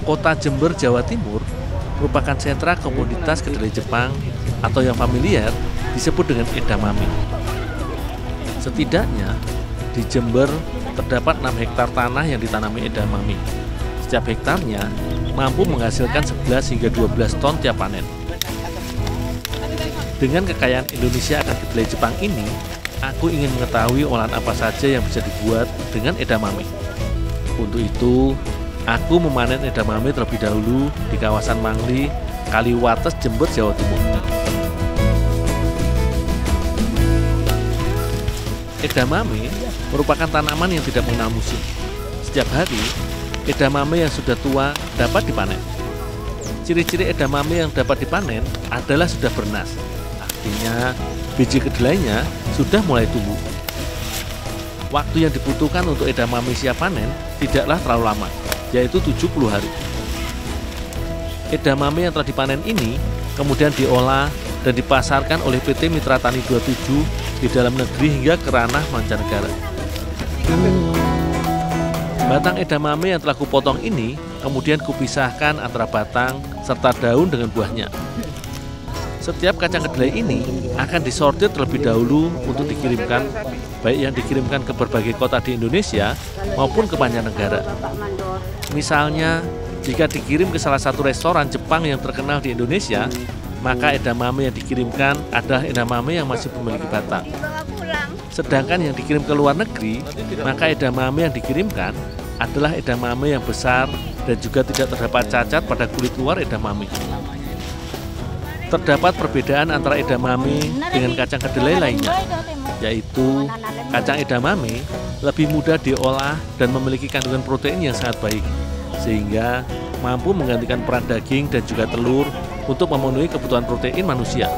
Kota Jember, Jawa Timur merupakan sentra komoditas kedelai Jepang atau yang familiar disebut dengan edamame. Setidaknya di Jember terdapat 6 hektar tanah yang ditanami edamame. Setiap hektarnya mampu menghasilkan 11 hingga 12 ton tiap panen. Dengan kekayaan Indonesia akan kedelai Jepang ini, aku ingin mengetahui olahan apa saja yang bisa dibuat dengan edamame. Untuk itu, aku memanen edamame terlebih dahulu di kawasan Mangli, Kaliwates, Jember, Jawa Timur. Edamame merupakan tanaman yang tidak mengenal musim. Setiap hari, edamame yang sudah tua dapat dipanen. Ciri-ciri edamame yang dapat dipanen adalah sudah bernas. Artinya, biji kedelainya sudah mulai tumbuh. Waktu yang dibutuhkan untuk edamame siap panen tidaklah terlalu lama, yaitu 70 hari. Edamame yang telah dipanen ini kemudian diolah dan dipasarkan oleh PT Mitra Tani 27 di dalam negeri hingga ke ranah mancanegara. Batang edamame yang telah kupotong ini kemudian kupisahkan antara batang serta daun dengan buahnya. Setiap kacang kedelai ini akan disortir terlebih dahulu untuk dikirimkan, baik yang dikirimkan ke berbagai kota di Indonesia maupun ke mancanegara. Misalnya, jika dikirim ke salah satu restoran Jepang yang terkenal di Indonesia, maka edamame yang dikirimkan adalah edamame yang masih memiliki batang. Sedangkan yang dikirim ke luar negeri, maka edamame yang dikirimkan adalah edamame yang besar dan juga tidak terdapat cacat pada kulit luar edamame. Terdapat perbedaan antara edamame dengan kacang kedelai lainnya, yaitu kacang edamame lebih mudah diolah dan memiliki kandungan protein yang sangat baik, sehingga mampu menggantikan peran daging dan juga telur untuk memenuhi kebutuhan protein manusia.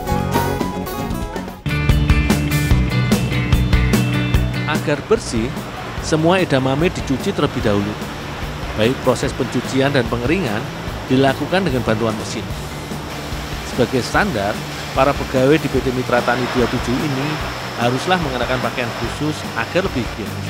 Agar bersih, semua edamame dicuci terlebih dahulu. Baik proses pencucian dan pengeringan dilakukan dengan bantuan mesin. Sebagai standar, para pegawai di PT Mitra Tani 27 ini haruslah mengenakan pakaian khusus agar lebih higienis.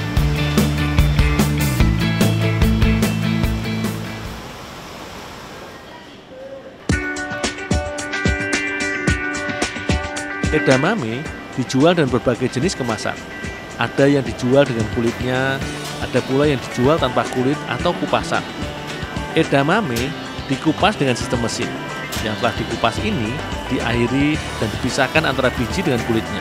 Edamame dijual dengan berbagai jenis kemasan. Ada yang dijual dengan kulitnya, ada pula yang dijual tanpa kulit atau kupasan. Edamame dikupas dengan sistem mesin. Yang telah dikupas ini diairi dan dipisahkan antara biji dengan kulitnya.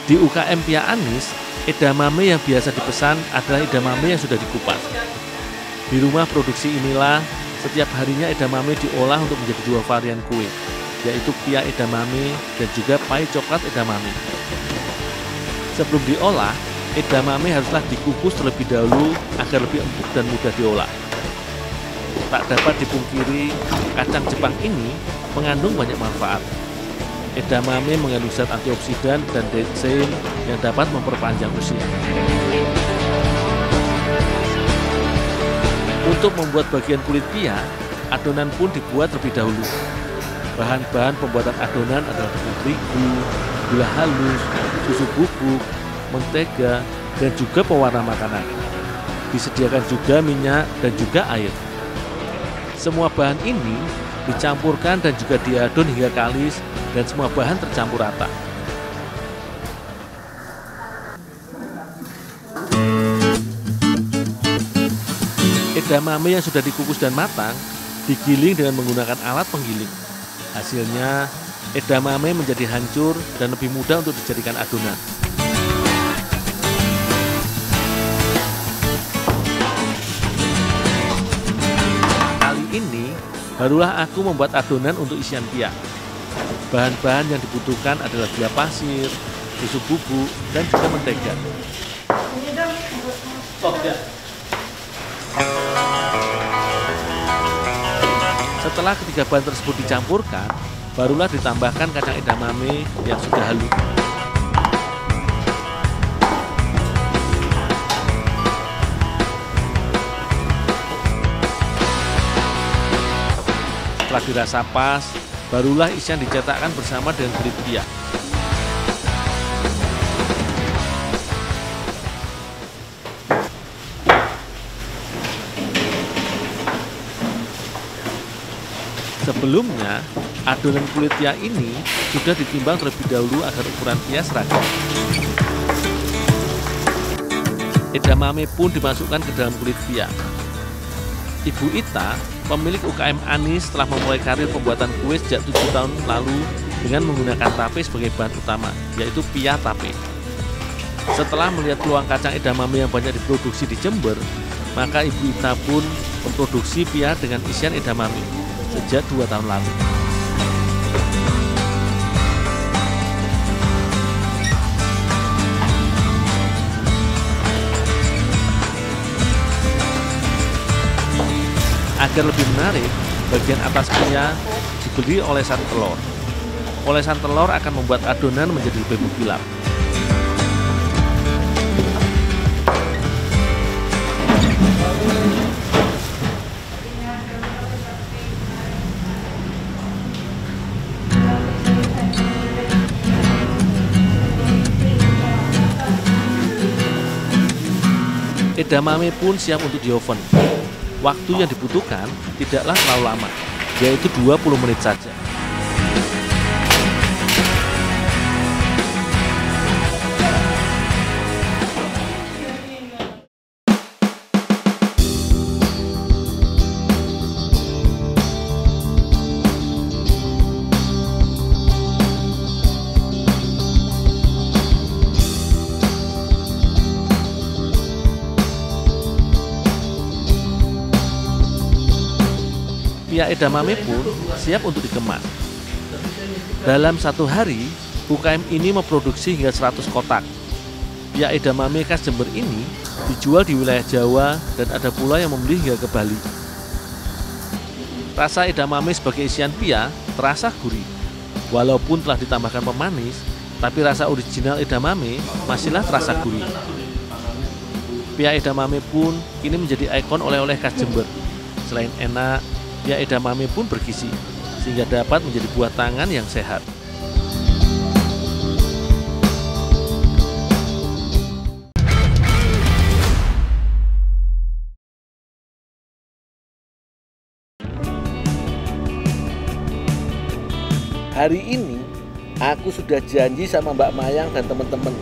Di UKM Pia Anis, edamame yang biasa dipesan adalah edamame yang sudah dikupas. Di rumah produksi inilah setiap harinya edamame diolah untuk menjadi 2 varian kue, yaitu pia edamame dan juga pai coklat edamame. Sebelum diolah, edamame haruslah dikukus terlebih dahulu agar lebih empuk dan mudah diolah. Tak dapat dipungkiri, kacang Jepang ini mengandung banyak manfaat. Edamame mengandung zat antioksidan dan dextrin yang dapat memperpanjang usia. Untuk membuat bagian kulit pia, adonan pun dibuat terlebih dahulu. Bahan-bahan pembuatan adonan adalah tepung terigu, gula halus, susu bubuk, mentega, dan juga pewarna makanan. Disediakan juga minyak dan juga air. Semua bahan ini dicampurkan dan juga diadon hingga kalis dan semua bahan tercampur rata. Edamame yang sudah dikukus dan matang digiling dengan menggunakan alat penggiling. Hasilnya, edamame menjadi hancur dan lebih mudah untuk dijadikan adonan. Ini barulah aku membuat adonan untuk isian pia. Bahan-bahan yang dibutuhkan adalah gula pasir, susu bubuk, dan juga mentega. Setelah ketiga bahan tersebut dicampurkan, barulah ditambahkan kacang edamame yang sudah halus. Setelah dirasa pas, barulah isian dicetakkan bersama dengan kulit pia. Sebelumnya, adonan kulit pia ini sudah ditimbang terlebih dahulu agar ukuran pia seragam. Edamame pun dimasukkan ke dalam kulit pia. Ibu Ita, pemilik UKM Anis, telah memulai karir pembuatan kue sejak 7 tahun lalu dengan menggunakan tape sebagai bahan utama, yaitu pia tape. Setelah melihat peluang kacang edamame yang banyak diproduksi di Jember, maka Ibu Ita pun memproduksi pia dengan isian edamame sejak 2 tahun lalu. Agar lebih menarik, bagian atas pia diberi olesan telur. Olesan telur akan membuat adonan menjadi lebih mengkilap. Edamame pun siap untuk di oven. Waktu yang dibutuhkan tidaklah terlalu lama, yaitu 20 menit saja. Pia edamame pun siap untuk dikemas. Dalam 1 hari, UKM ini memproduksi hingga 100 kotak. Pia edamame khas Jember ini dijual di wilayah Jawa dan ada pula yang membeli hingga ke Bali. Rasa edamame sebagai isian pia terasa gurih. Walaupun telah ditambahkan pemanis, tapi rasa original edamame masihlah terasa gurih. Pia edamame pun kini menjadi ikon oleh-oleh khas Jember. Selain enak, pia edamame pun bergizi, sehingga dapat menjadi buah tangan yang sehat. Hari ini, aku sudah janji sama Mbak Mayang dan teman-teman.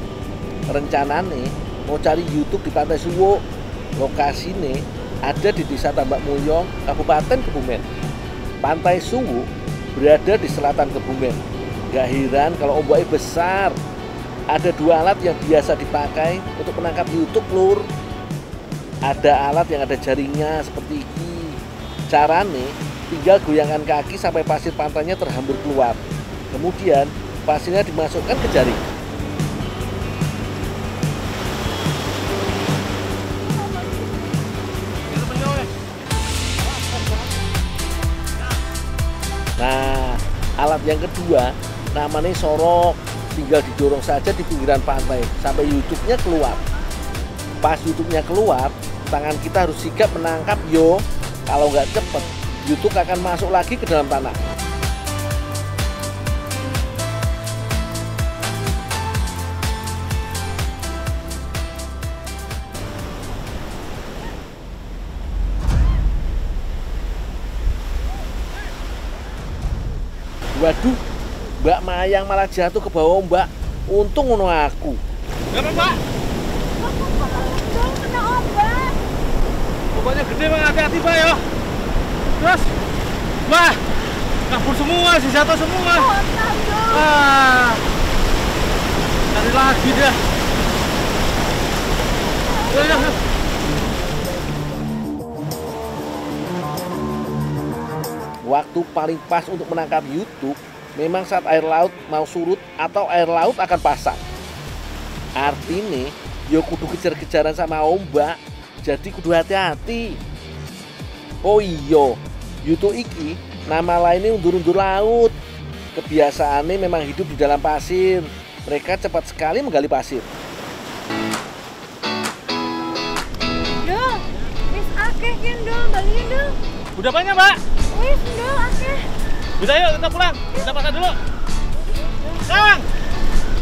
Rencananya mau cari YouTube di Pantai Suwo. Lokasinya ada di Desa Tambak Mulyo, Kabupaten Kebumen. Pantai Suwo berada di selatan Kebumen. Gak heran kalau ombaknya besar. Ada 2 alat yang biasa dipakai untuk menangkap YouTube, lur. Ada alat yang ada jaringnya seperti ini. Caranya, tinggal goyangkan kaki sampai pasir pantainya terhambur keluar. Kemudian, pasirnya dimasukkan ke jaring. Nah, alat yang kedua namanya sorok. Tinggal didorong saja di pinggiran pantai sampai YouTube-nya keluar. Pas YouTube-nya keluar, tangan kita harus sigap menangkap yo. Kalau nggak cepet, YouTube akan masuk lagi ke dalam tanah. Waduh, Mbak Mayang malah jatuh ke bawah ombak. Untung ngono aku. Kenapa, Mbak? Untung kena ombak. Ombaknya gede, Bang. Hati-hati, Mbak, ya. Terus, Mbak, kabur semua, si jatuh semua. Ah, cari lagi dah. Ya. Waktu paling pas untuk menangkap YouTube memang saat air laut mau surut atau air laut akan pasang. Artinya, yo kudu kejar-kejaran sama ombak, jadi kudu hati-hati. Oh iya, YouTube iki nama lainnya undur-undur laut. Kebiasaannya memang hidup di dalam pasir. Mereka cepat sekali menggali pasir. Dul, wis akeh kan Dul, balikin Dul. Udah banyak, Mbak. Wis Dul akeh. Bisa yuk, kita pulang. Kita pasang dulu. Kang!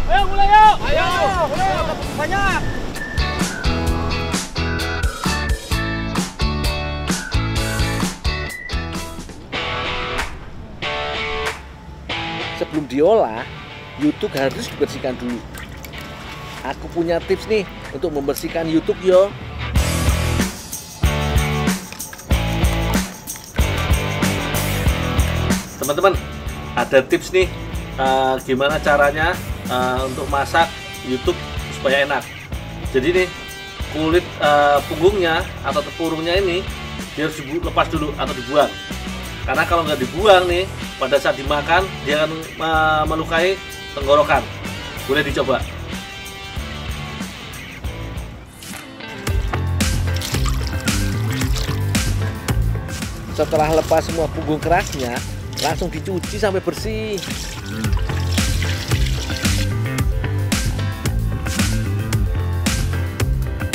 Ayo mulai yuk! Ayo! Mulai, banyak! diolah, YouTube harus dibersihkan dulu. Aku punya tips nih untuk membersihkan YouTube yo. Teman-teman, ada tips nih gimana caranya untuk masak YouTube supaya enak. Jadi nih kulit punggungnya atau tepurungnya ini dia harus dilepas dulu atau dibuang. Karena kalau nggak dibuang nih, pada saat dimakan dia akan melukai tenggorokan. Boleh dicoba. Setelah lepas semua punggung kerasnya, langsung dicuci sampai bersih.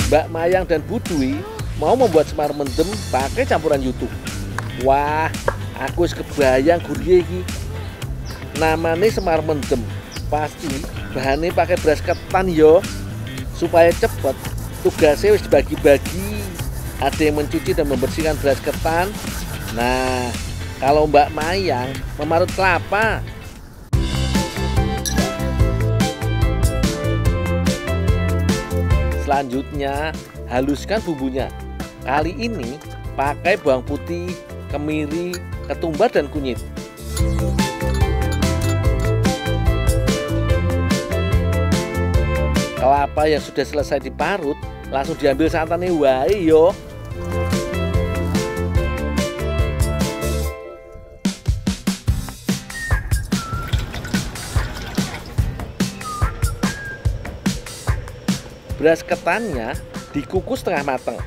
Mbak Mayang dan Bu Dwi mau membuat semar mendem pakai campuran YouTube. Wah, aku kebayang gurih iki. Namanya semar mendem. Pasti bahannya pakai beras ketan yo. Supaya cepet, tugasnya wis dibagi-bagi. Ada yang mencuci dan membersihkan beras ketan. Nah, kalau Mbak Mayang memarut kelapa. Selanjutnya, haluskan bumbunya. Kali ini pakai bawang putih, kemiri, ketumbar, dan kunyit. Kelapa yang sudah selesai diparut langsung diambil santannya wae yo. Beras ketannya dikukus setengah matang.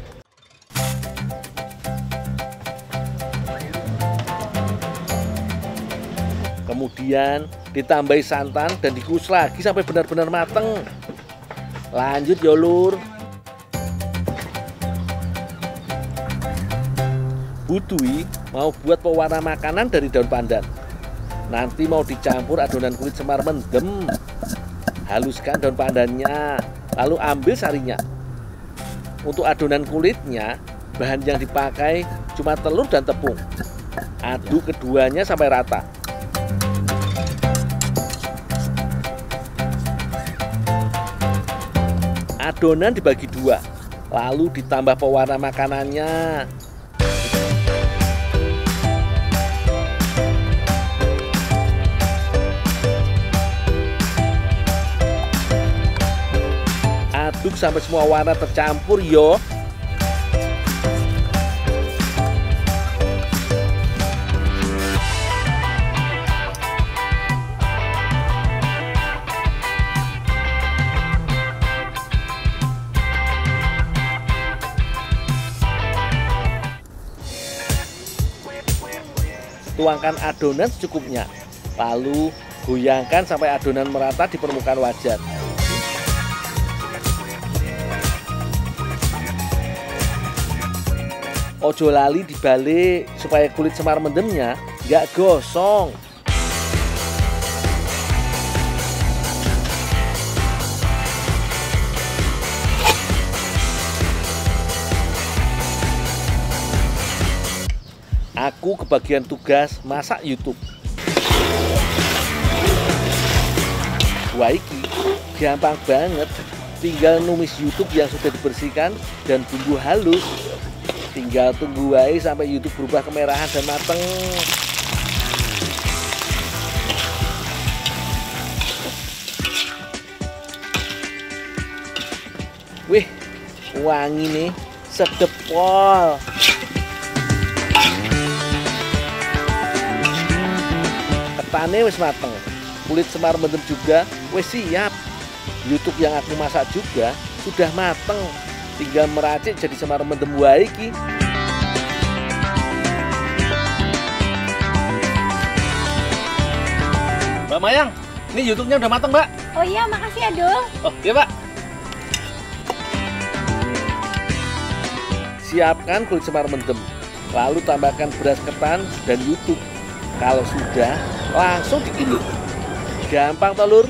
Kemudian ditambahi santan dan dikukus lagi sampai benar-benar matang. Lanjut ya lur. Bu Dwi mau buat pewarna makanan dari daun pandan. Nanti mau dicampur adonan kulit semar mendem. Haluskan daun pandannya, lalu ambil sarinya. Untuk adonan kulitnya, bahan yang dipakai cuma telur dan tepung. Aduk keduanya sampai rata. Adonan dibagi dua, lalu ditambah pewarna makanannya. Aduk sampai semua warna tercampur yo. Tuangkan adonan secukupnya, lalu goyangkan sampai adonan merata di permukaan wajan. Ojo lali dibalik supaya kulit semar mendemnya nggak gosong. Aku kebagian tugas masak YouTube. Wah iki gampang banget, tinggal numis YouTube yang sudah dibersihkan dan bumbu halus. Tinggal tunggu wae sampai YouTube berubah kemerahan dan mateng. Wih, wangi nih, sedep pol. Ketane wis mateng, kulit semar mendem juga wis siap. YouTube yang aku masak juga sudah mateng, tinggal meracik jadi semar mendem wae iki. Mbak Mayang, ini YouTube-nya udah mateng, Mbak. Oh iya, makasih ya Dul. Oh iya, Pak. Siapkan kulit semar mendem, lalu tambahkan beras ketan dan YouTube. Kalau sudah, langsung digiling. Gampang telur.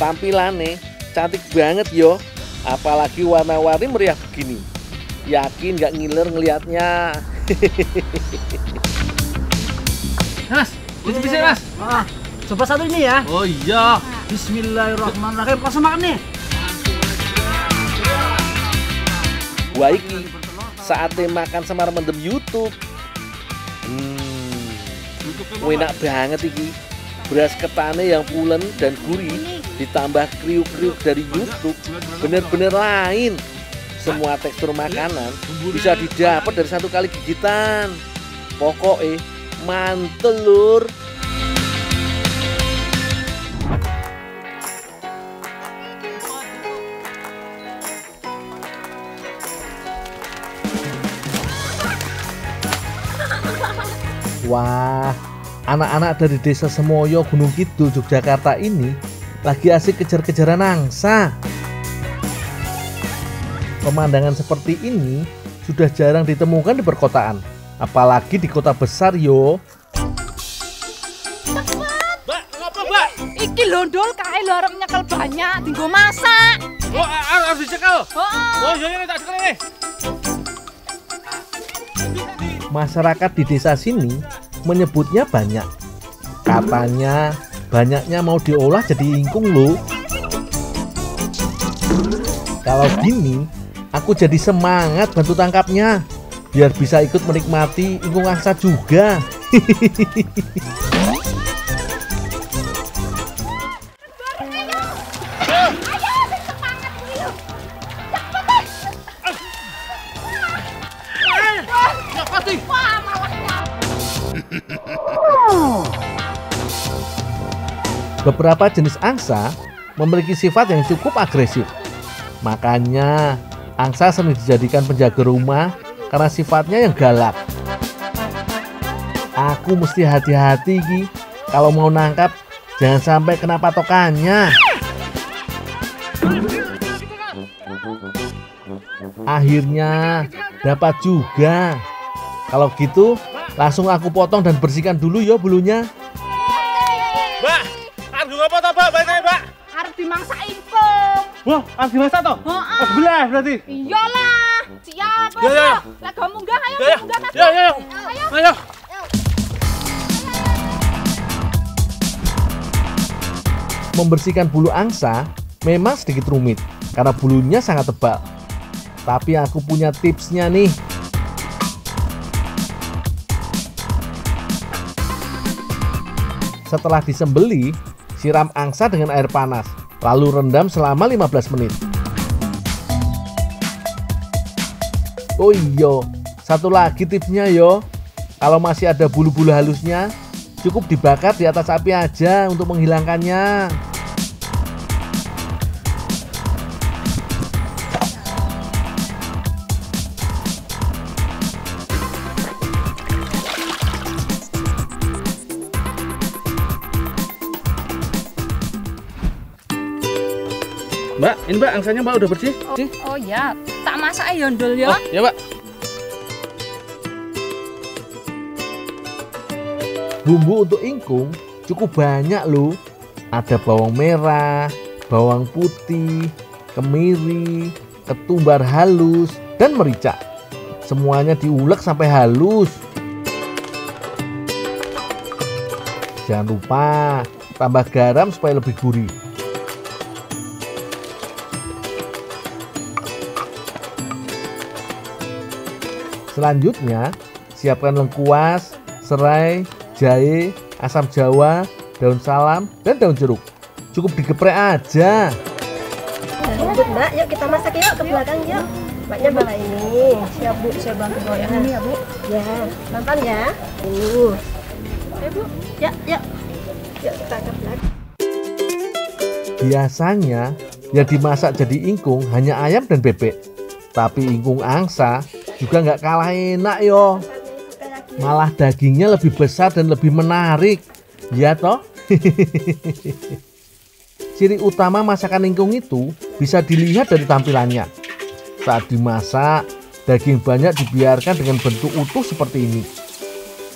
Tampilannya cantik banget yo, apalagi warna-warni meriah begini. Yakin gak ngiler ngelihatnya. Mas, bisa Mas. Coba satu ini ya. Oh iya. Bismillahirrahmanirrahim. Langsung makan nih. Wah iki saatnya makan semar mendem YouTube. Enak banget iki. Beras ketane yang pulen dan gurih ditambah kriuk-kriuk dari YouTube, bener-bener lain. Semua tekstur makanan bisa didapat dari satu kali gigitan. Pokoknya mantul lur. Wah, anak-anak dari desa Semoyo, Gunung Kidul, Yogyakarta ini lagi asik kejar-kejaran angsa. Pemandangan seperti ini sudah jarang ditemukan di perkotaan, apalagi di kota besar yo. Mbak, ngapa Mbak? Iki londol kae lho arep nyekel banyak dienggo masak. Oh, harus dicekel. Heeh. Oh, iya tak cekel nih. Masyarakat di desa sini menyebutnya banyak. Katanya banyaknya mau diolah jadi ingkung loh. Kalau gini, aku jadi semangat bantu tangkapnya, biar bisa ikut menikmati ingkung angsa juga. Beberapa jenis angsa memiliki sifat yang cukup agresif. Makanya angsa sering dijadikan penjaga rumah karena sifatnya yang galak. Aku mesti hati-hati Ki, kalau mau nangkap jangan sampai kena patokannya. Akhirnya dapat juga. Kalau gitu langsung aku potong dan bersihkan dulu ya bulunya. Mbak, arep ngapa to, Mbak? Baik Mbak. Arep dimangsa ingkung. Wah, arep dimasak to? Heeh. Sebelah berarti. Iyalah. Siap. Ya, ya, ya. Lah go munggah ayo Ya, munggah Mas. ya, ya. Ayo. Ayo. Membersihkan bulu angsa memang sedikit rumit karena bulunya sangat tebal. Tapi aku punya tipsnya nih. Setelah disembeli, siram angsa dengan air panas, lalu rendam selama 15 menit. Oh iya, satu lagi tipsnya yo. Kalau masih ada bulu-bulu halusnya, cukup dibakar di atas api aja untuk menghilangkannya. Mbak, ini Mbak angsanya Mbak udah bersih? Oh ya, tak masak ya ndol ya. Oh, ya Mbak. Bumbu untuk ingkung cukup banyak loh. Ada bawang merah, bawang putih, kemiri, ketumbar halus, dan merica. Semuanya diulek sampai halus. Jangan lupa tambah garam supaya lebih gurih. Selanjutnya, siapkan lengkuas, serai, jahe, asam jawa, daun salam, dan daun jeruk. Cukup digeprek aja. Lanjut Mbak, yuk kita masak yuk ke belakang yuk. Mbaknya bawa ini. Siap Bu, saya bantu goyang ini ya Bu. Ya, pelan ya. Ya Bu, ya. Yuk kita ke belakang. Biasanya yang dimasak jadi ingkung hanya ayam dan bebek. Tapi ingkung angsa juga nggak kalah enak yo. Malah dagingnya lebih besar dan lebih menarik. Ya toh? Ciri utama masakan ingkung itu bisa dilihat dari tampilannya. Saat dimasak, daging banyak dibiarkan dengan bentuk utuh seperti ini.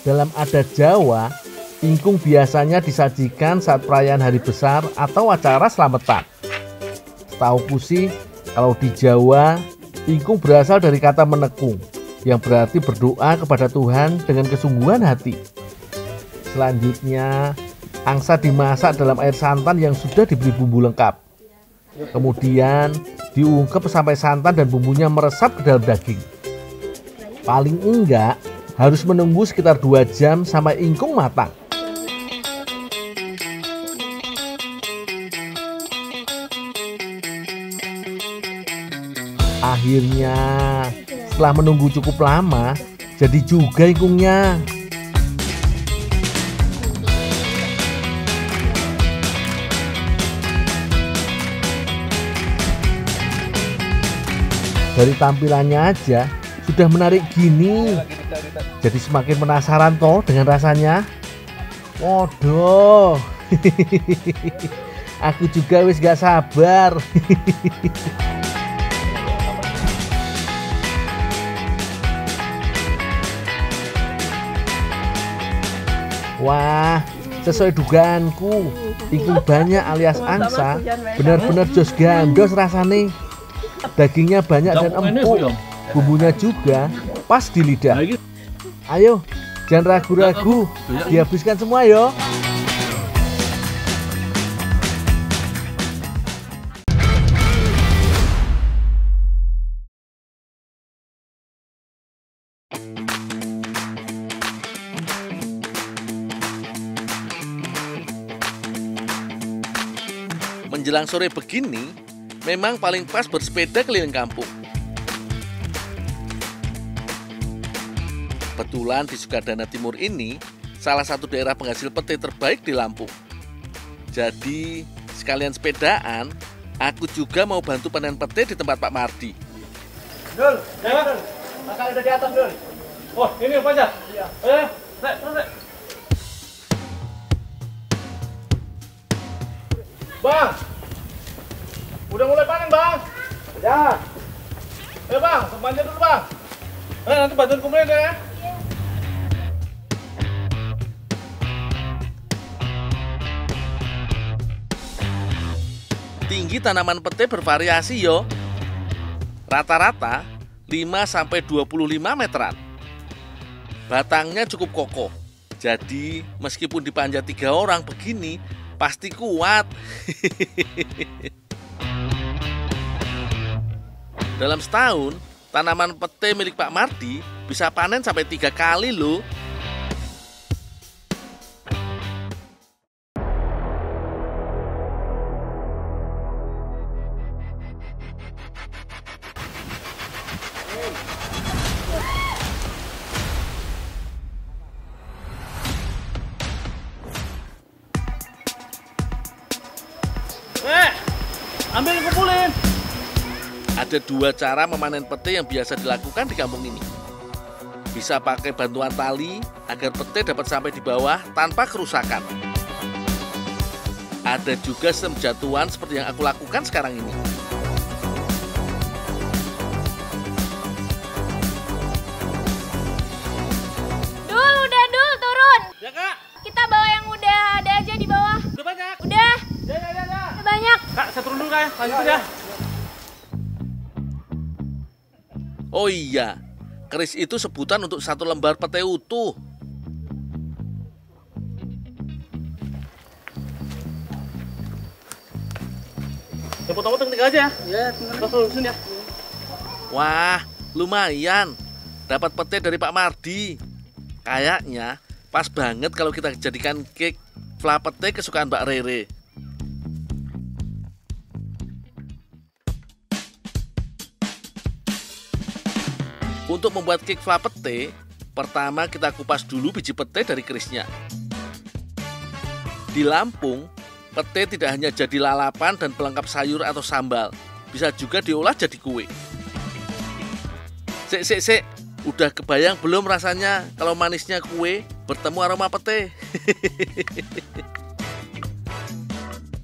Dalam adat Jawa, Ingkung biasanya disajikan saat perayaan hari besar atau acara selamatan. Setauku sih, kalau di Jawa, ingkung berasal dari kata menekung, yang berarti berdoa kepada Tuhan dengan kesungguhan hati. Selanjutnya, angsa dimasak dalam air santan yang sudah diberi bumbu lengkap. Kemudian, diungkep sampai santan dan bumbunya meresap ke dalam daging. Paling enggak, harus menunggu sekitar 2 jam sampai ingkung matang. Akhirnya, setelah menunggu cukup lama, jadi juga ingkungnya. Dari tampilannya aja sudah menarik gini. Jadi semakin penasaran toh dengan rasanya. Waduh. Aku juga wis gak sabar. Wah, sesuai dugaanku, ingkung banyak alias angsa benar-benar jos gandos rasane. Dagingnya banyak dan empuk, bumbunya juga pas di lidah. Ayo, jangan ragu-ragu, dihabiskan semua yo. Menjelang sore begini, memang paling pas bersepeda keliling kampung. Kebetulan di Sukadana Timur ini, salah satu daerah penghasil pete terbaik di Lampung. Jadi, sekalian sepedaan, aku juga mau bantu panen pete di tempat Pak Mardi. Dul, ya Dul. Makan udah di atas Dul. Oh, ini apa aja? Iya. Ayo, Rek. Bang, udah mulai panen Bang? Ya. Ayo Bang, semuanya dulu Bang. Nanti bantuin kumpulin ya. Tinggi tanaman pete bervariasi yo. Rata-rata 5-25 meteran. Batangnya cukup kokoh. Jadi meskipun dipanjat 3 orang begini, pasti kuat. Dalam setahun, tanaman pete milik Pak Mardi bisa panen sampai 3 kali loh. Ambil kumpulin. Ada 2 cara memanen pete yang biasa dilakukan di kampung ini. Bisa pakai bantuan tali agar pete dapat sampai di bawah tanpa kerusakan. Ada juga sistem jatuhan seperti yang aku lakukan sekarang ini. Dul, turun. Ya Kak. Kita bawa yang udah ada aja di bawah. Udah banyak. Udah. Ya. Udah banyak. Kak, saya turun dulu Kak ya. Lanjutin ya. Oh iya, keris itu sebutan untuk 1 lembar pete utuh. Yang potong-potong tinggal aja ya. Iya, tinggal lurusin ya. Wah, lumayan. Dapat pete dari Pak Mardi. Kayaknya pas banget kalau kita jadikan cake fla pete kesukaan Mbak Rere. Untuk membuat cake fla pete, pertama kita kupas dulu biji pete dari kerisnya. Di Lampung, pete tidak hanya jadi lalapan dan pelengkap sayur atau sambal, bisa juga diolah jadi kue. Sik, udah kebayang belum rasanya kalau manisnya kue bertemu aroma pete?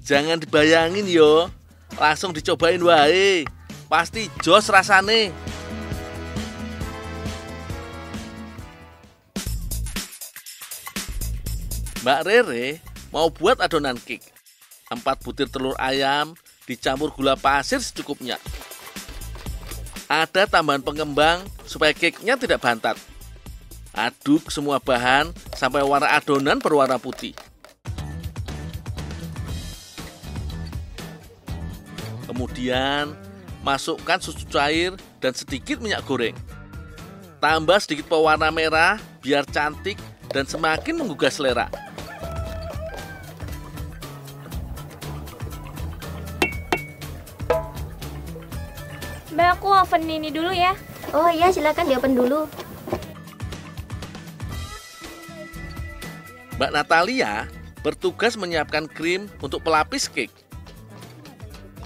Jangan dibayangin yo, langsung dicobain wae, pasti jos rasane. Mbak Rere mau buat adonan cake. 4 butir telur ayam dicampur gula pasir secukupnya. Ada tambahan pengembang supaya cake-nya tidak bantat. Aduk semua bahan sampai warna adonan berwarna putih. Kemudian masukkan susu cair dan sedikit minyak goreng. Tambah sedikit pewarna merah biar cantik dan semakin menggugah selera. Mbak, aku oven ini dulu ya. Oh iya, silakan di open dulu. Mbak Natalia bertugas menyiapkan krim untuk pelapis cake.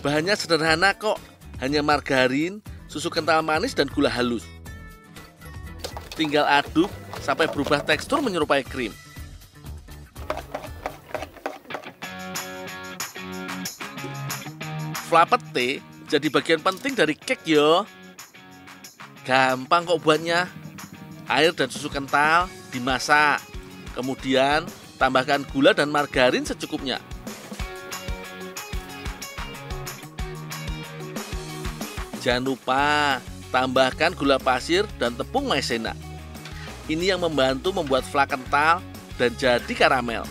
Bahannya sederhana kok, hanya margarin, susu kental manis, dan gula halus. Tinggal aduk sampai berubah tekstur menyerupai krim. Flapete jadi bagian penting dari cake yo. Gampang kok buatnya. Air dan susu kental dimasak. Kemudian tambahkan gula dan margarin secukupnya. Jangan lupa tambahkan gula pasir dan tepung maizena. Ini yang membantu membuat flan kental dan jadi karamel.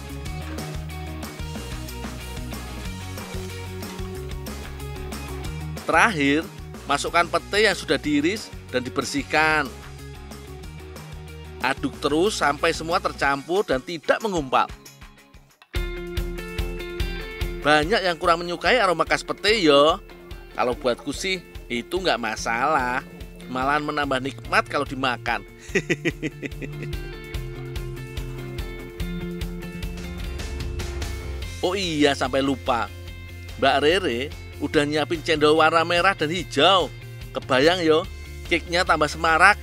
Terakhir, masukkan pete yang sudah diiris dan dibersihkan. Aduk terus sampai semua tercampur dan tidak mengumpal. Banyak yang kurang menyukai aroma khas pete yo. Kalau buatku sih itu nggak masalah, malahan menambah nikmat kalau dimakan. Oh iya, sampai lupa, Mbak Rere udah nyiapin cendol warna merah dan hijau. Kebayang yo, cake-nya tambah semarak.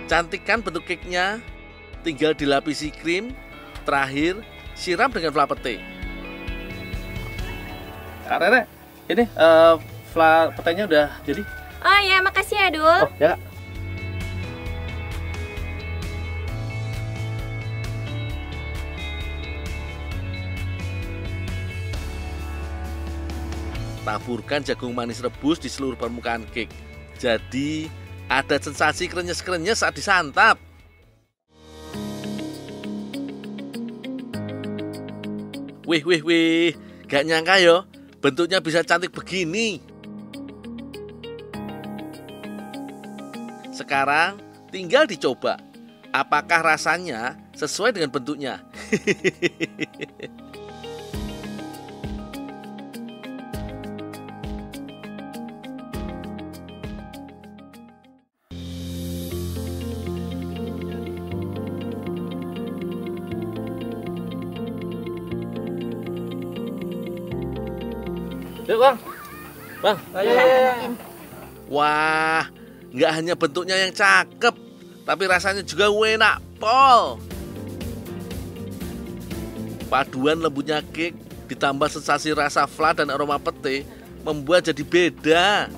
Cantikkan bentuk cake-nya, tinggal dilapisi krim, terakhir siram dengan flan pete. Kak Rere, ini flan petenya udah jadi. Oh ya, makasih ya, Dul. Oh ya Kak. Taburkan jagung manis rebus di seluruh permukaan cake. Jadi ada sensasi krenyes-krenyes saat disantap. Wih, gak nyangka yo, bentuknya bisa cantik begini. Sekarang tinggal dicoba, apakah rasanya sesuai dengan bentuknya. Yuk Bang. Bang, ayo. Wah, nggak hanya bentuknya yang cakep, tapi rasanya juga enak pol. Paduan lembutnya cake ditambah sensasi rasa flan dan aroma pete membuat jadi beda.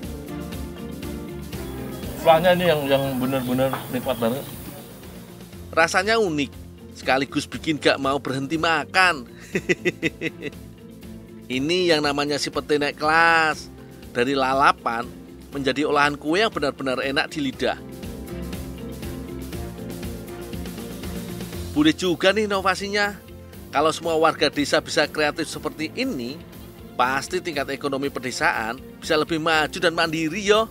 Flannya ini yang benar-benar nikmat banget. Rasanya unik, sekaligus bikin gak mau berhenti makan. Ini yang namanya si pete naik kelas. Dari lalapan menjadi olahan kue yang benar-benar enak di lidah. Boleh juga nih inovasinya. Kalau semua warga desa bisa kreatif seperti ini, pasti tingkat ekonomi pedesaan bisa lebih maju dan mandiri yo.